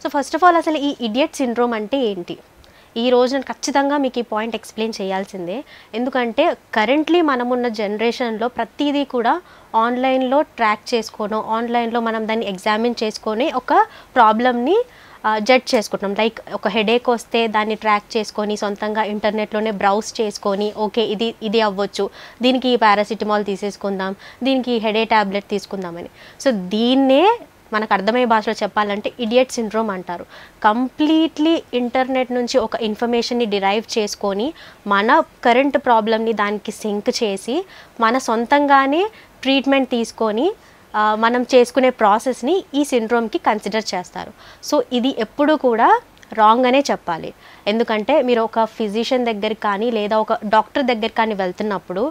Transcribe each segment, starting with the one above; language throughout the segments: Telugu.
సో ఫస్ట్ ఆఫ్ ఆల్ అసలు ఈ ఇడియట్ సిండ్రోమ్ అంటే ఏంటి? ఈ రోజున ఖచ్చితంగా మీకు ఈ పాయింట్ ఎక్స్ప్లెయిన్ చేయాల్సిందే. ఎందుకంటే కరెంట్లీ మనమున్న జనరేషన్లో ప్రతిదీ కూడా ఆన్లైన్లో ట్రాక్ చేసుకోనో, ఆన్లైన్లో మనం దాన్ని ఎగ్జామిన్ చేసుకొని ఒక ప్రాబ్లమ్ని జడ్జ్ చేసుకుంటాం. లైక్ ఒక హెడేక్ వస్తే దాన్ని ట్రాక్ చేసుకొని సొంతంగా ఇంటర్నెట్లోనే బ్రౌజ్ చేసుకొని ఓకే ఇది అవ్వచ్చు, దీనికి ఈ పారాసిటమాల్ తీసేసుకుందాం, దీనికి హెడే ట్యాబ్లెట్ తీసుకుందామని. సో దీన్నే మనకు అర్థమయ్యే భాషలో చెప్పాలంటే ఇడియట్ సిండ్రోమ్ అంటారు. కంప్లీట్లీ ఇంటర్నెట్ నుంచి ఒక ఇన్ఫర్మేషన్ని డిరైవ్ చేసుకొని మన కరెంట్ ప్రాబ్లమ్ని దానికి సింక్ చేసి మన సొంతంగానే ట్రీట్మెంట్ తీసుకొని మనం చేసుకునే ప్రాసెస్ని ఈ సిండ్రోమ్కి కన్సిడర్ చేస్తారు. సో ఇది ఎప్పుడు కూడా రాంగ్ అనే చెప్పాలి. ఎందుకంటే మీరు ఒక ఫిజిషియన్ దగ్గరికి కానీ లేదా ఒక డాక్టర్ దగ్గరికి కానీ వెళ్తున్నప్పుడు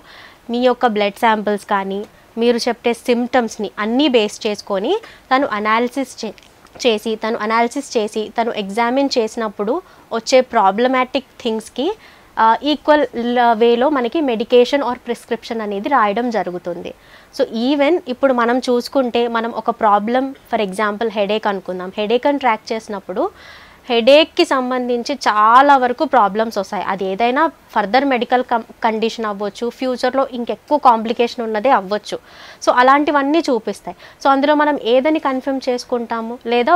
మీ యొక్క బ్లడ్ శాంపిల్స్ కానీ మీరు చెప్పే సిమ్టమ్స్ని అన్నీ బేస్ చేసుకొని తను అనాలిసిస్ చేసి తను ఎగ్జామిన్ చేసినప్పుడు వచ్చే ప్రాబ్లమాటిక్ థింగ్స్కి ఈక్వల్ వేలో మనకి మెడికేషన్ ఆర్ ప్రిస్క్రిప్షన్ అనేది రాయడం జరుగుతుంది. సో ఈవెన్ ఇప్పుడు మనం చూసుకుంటే మనం ఒక ప్రాబ్లం, ఫర్ ఎగ్జాంపుల్ హెడేక్ అనుకుందాం, హెడేక్ని ట్రాక్ చేసినప్పుడు హెడేక్కి సంబంధించి చాలా వరకు ప్రాబ్లమ్స్ వస్తాయి. అది ఏదైనా ఫర్దర్ మెడికల్ కండిషన్ అవ్వచ్చు, ఫ్యూచర్లో ఇంకెక్కువ కాంప్లికేషన్ ఉన్నదే అవ్వచ్చు. సో అలాంటివన్నీ చూపిస్తాయి. సో అందులో మనం ఏదని కన్ఫర్మ్ చేసుకుంటాము, లేదా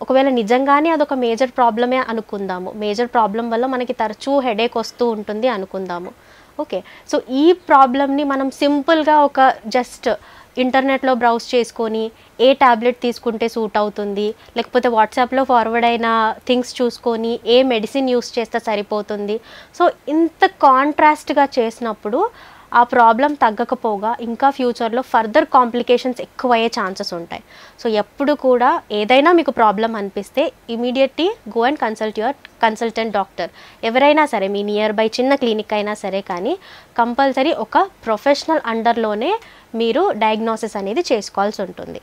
ఒకవేళ నిజంగానే అదొక మేజర్ ప్రాబ్లమే అనుకుందాము, మేజర్ ప్రాబ్లం వల్ల మనకి తరచూ హెడేక్ వస్తూ ఉంటుంది అనుకుందాము. ఓకే, సో ఈ ప్రాబ్లమ్ని మనం సింపుల్గా ఒక జస్ట్ ఇంటర్నెట్లో బ్రౌజ్ చేసుకొని ఏ ట్యాబ్లెట్ తీసుకుంటే సూట్ అవుతుంది, లేకపోతే వాట్సాప్లో ఫార్వర్డ్ అయిన థింగ్స్ చూసుకొని ఏ మెడిసిన్ యూస్ చేస్తే సరిపోతుంది. సో ఇంత కాంట్రాస్ట్గా చేసినప్పుడు ఆ ప్రాబ్లం తగ్గకపోగా ఇంకా ఫ్యూచర్లో ఫర్దర్ కాంప్లికేషన్స్ ఎక్కువయ్యే ఛాన్సెస్ ఉంటాయి. సో ఎప్పుడు కూడా ఏదైనా మీకు ప్రాబ్లం అనిపిస్తే immediately go and consult your consultant doctor. ఎవరైనా సరే, మీ నియర్ బై చిన్న క్లినిక్ అయినా సరే, కానీ కంపల్సరీ ఒక ప్రొఫెషనల్ అండర్లోనే మీరు డయాగ్నోసిస్ అనేది చేసుకోవాల్సి ఉంటుంది.